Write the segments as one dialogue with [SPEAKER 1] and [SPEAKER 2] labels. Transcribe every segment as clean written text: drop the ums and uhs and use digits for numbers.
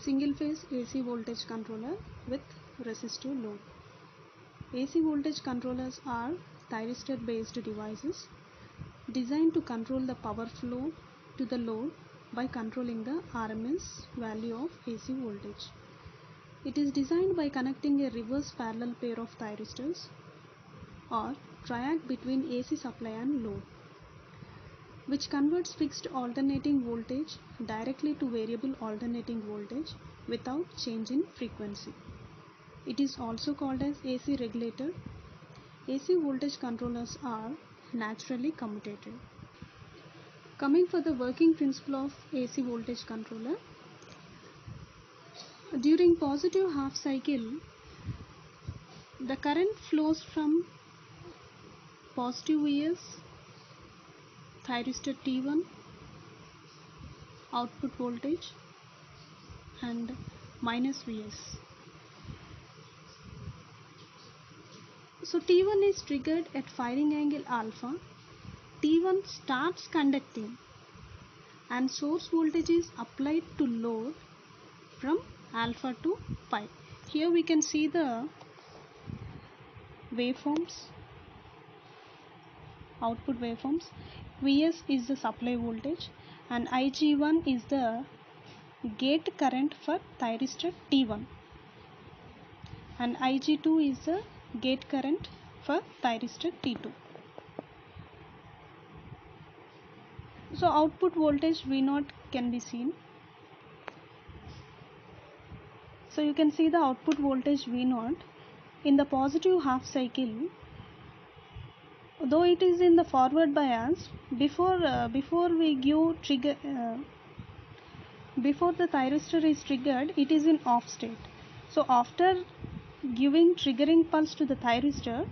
[SPEAKER 1] Single phase AC voltage controller with resistive load. AC voltage controllers are thyristor based devices designed to control the power flow to the load by controlling the RMS value of AC voltage. It is designed by connecting a reverse parallel pair of thyristors or triac between AC supply and load, which converts fixed alternating voltage directly to variable alternating voltage without change in frequency. It is also called as AC regulator. AC voltage controllers are naturally commutative. Coming for the working principle of AC voltage controller, during positive half cycle, the current flows from positive Vs, thyristor T1, output voltage, and minus Vs. So T1 is triggered at firing angle alpha. T1 starts conducting and source voltage is applied to load from alpha to pi. Here we can see the waveforms, output waveforms. Vs is the supply voltage and Ig1 is the gate current for thyristor T1 and Ig2 is the gate current for thyristor T2. So output voltage V0 can be seen. So you can see the output voltage V0 in the positive half cycle. Though it is in the forward bias, before we give trigger, before the thyristor is triggered, it is in off state. So after giving triggering pulse to the thyristor,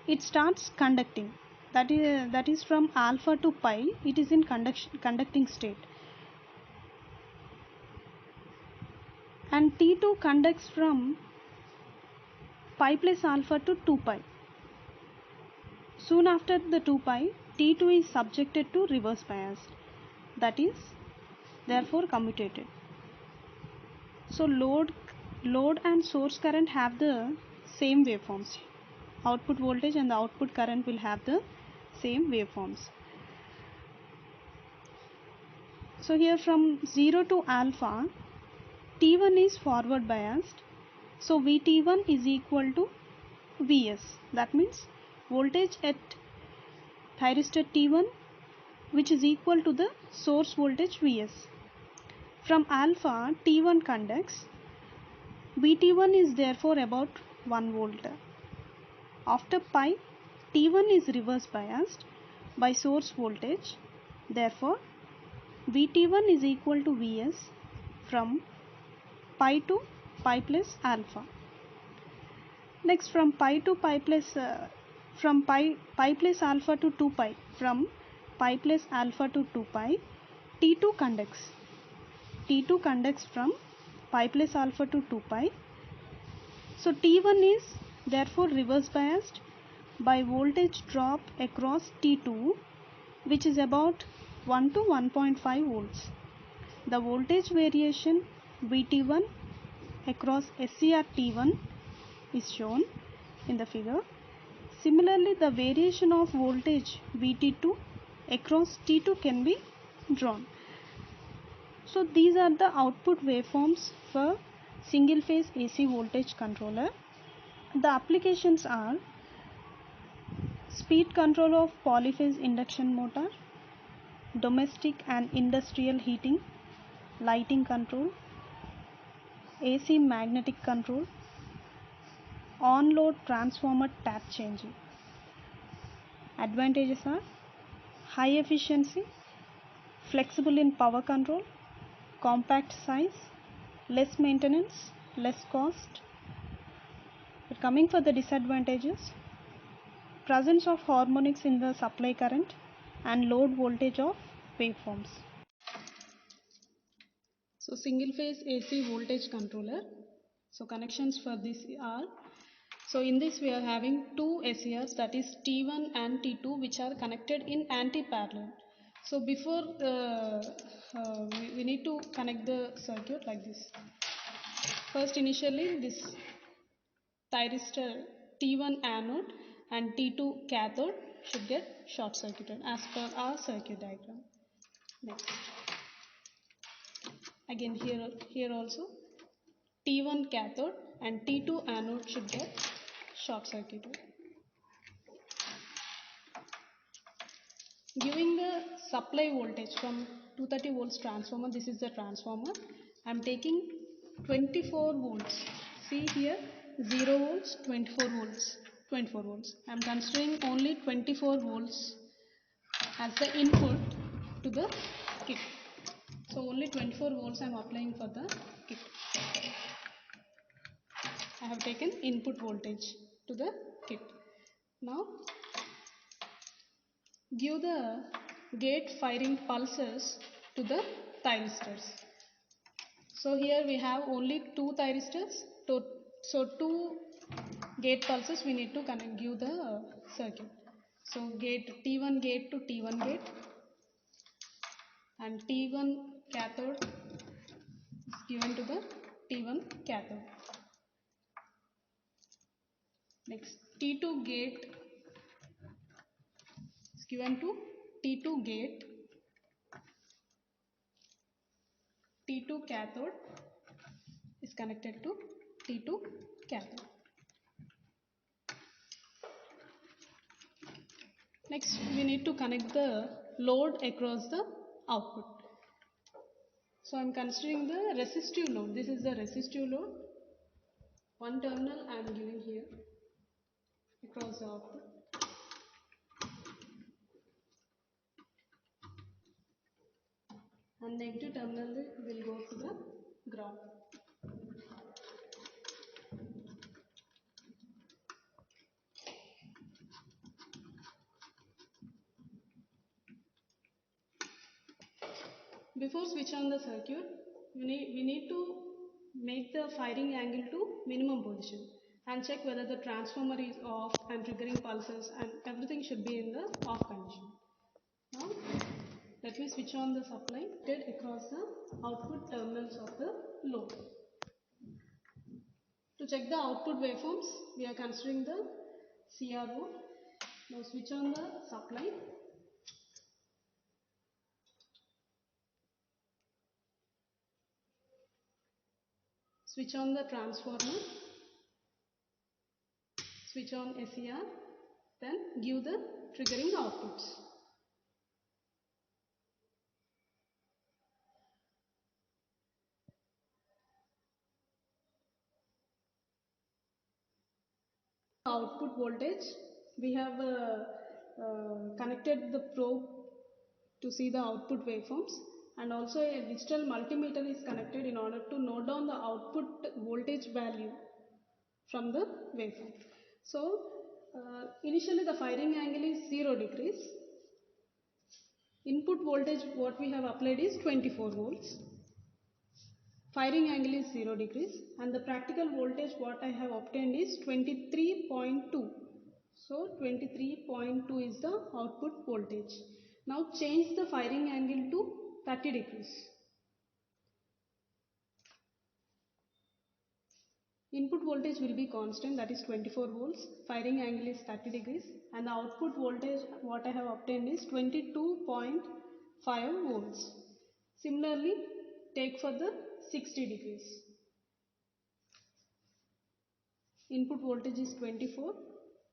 [SPEAKER 1] it starts conducting. That is from alpha to pi. It is in conducting state. And T2 conducts from pi plus alpha to 2 pi. Soon after the 2 pi, T2 is subjected to reverse bias. That is therefore commutated. So load and source current have the same waveforms. Output voltage and the output current will have the same waveforms. So here from 0 to alpha, T1 is forward biased. So Vt1 is equal to Vs. That means voltage at thyristor T1 which is equal to the source voltage Vs. From alpha, T1 conducts. Vt1 is therefore about 1 volt. After pi, T1 is reverse biased by source voltage. Therefore, Vt1 is equal to Vs from pi to pi plus alpha. Next, from pi to pi plus pi plus alpha to 2 pi, from pi plus alpha to 2 pi, T2 conducts. T2 conducts from pi plus alpha to 2 pi. So T1 is therefore reverse biased by voltage drop across T2, which is about 1 to 1.5 volts. The voltage variation Vt1 across SCR T1 is shown in the figure. Similarly, the variation of voltage Vt2 across T2 can be drawn. So these are the output waveforms for single phase AC voltage controller. The applications are speed control of polyphase induction motor, domestic and industrial heating, lighting control, AC magnetic control, on-load transformer tap changing. Advantages are high efficiency, flexible in power control, compact size, less maintenance, less cost. But coming for the disadvantages, presence of harmonics in the supply current and load voltage of waveforms. So single phase AC voltage controller. So connections for this are, so in this we are having two SCRs, that is T1 and T2, which are connected in anti-parallel. So before we need to connect the circuit like this. First, initially this thyristor T1 anode and T2 cathode should get short circuited as per our circuit diagram. Next, again here also T1 cathode and T2 anode should get short circuited. Giving the supply voltage from 230 volts transformer, this is the transformer. I am taking 24 volts. See here, 0 volts, 24 volts, 24 volts. I am considering only 24 volts as the input to the kit. So only 24 volts I am applying for the kit. I have taken input voltage to the kit. Now give the gate firing pulses to the thyristors. So here we have only 2 thyristors. So 2 gate pulses we need to give the circuit. So gate T1 gate to T1 gate and T1 cathode is given to the T1 cathode. Next, T2 gate is given to T2 gate, T2 cathode is connected to T2 cathode. Next, we need to connect the load across the output. So I am considering the resistive load. This is the resistive load. One terminal I am giving here across the output. And negative terminal will go to the ground. Before switch on the circuit, we need to make the firing angle to minimum position and check whether the transformer is off and triggering pulses, and everything should be in the off condition. Now let me switch on the supply across the output terminals of the load. To check the output waveforms, we are considering the CRO. Now switch on the supply. Switch on the transformer, switch on SCR, then give the triggering outputs. Output voltage, we have connected the probe to see the output waveforms, and also a digital multimeter is connected in order to note down the output voltage value from the waveform. So initially the firing angle is 0 degrees. Input voltage what we have applied is 24 volts. Firing angle is 0 degrees and the practical voltage what I have obtained is 23.2. So 23.2 is the output voltage. Now change the firing angle to 30 degrees. Input voltage will be constant, that is 24 volts. Firing angle is 30 degrees and the output voltage what I have obtained is 22.5 volts. Similarly, take for the 60 degrees. Input voltage is 24,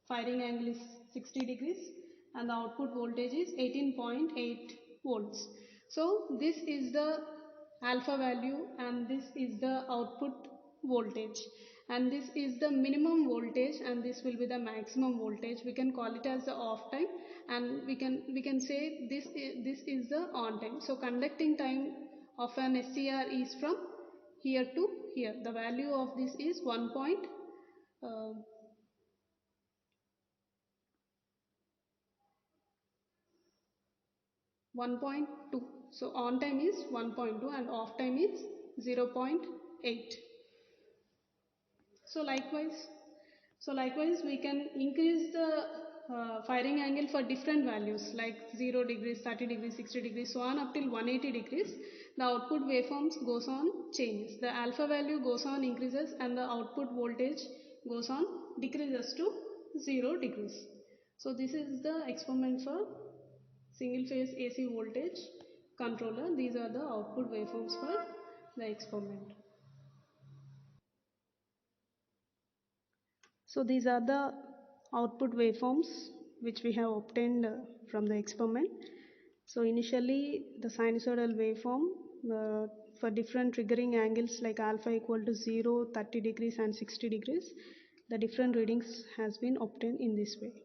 [SPEAKER 1] firing angle is 60 degrees and the output voltage is 18.8 volts. So this is the alpha value and this is the output voltage, and this is the minimum voltage and this will be the maximum voltage. We can call it as the off time, and we can say this is the on time. So conducting time of an SCR is from here to here. The value of this is 1.2. So on time is 1.2 and off time is 0.8. So likewise we can increase the firing angle for different values like 0 degrees, 30 degrees, 60 degrees, so on up till 180 degrees. the output waveforms goes on changes. The alpha value goes on increases and the output voltage goes on decreases to 0 degrees. So this is the experiment for single phase AC voltage controller. These are the output waveforms for the experiment. So these are the output waveforms which we have obtained from the experiment. So initially the sinusoidal waveform for different triggering angles like alpha equal to 0, 30 degrees and 60 degrees, the different readings has been obtained in this way.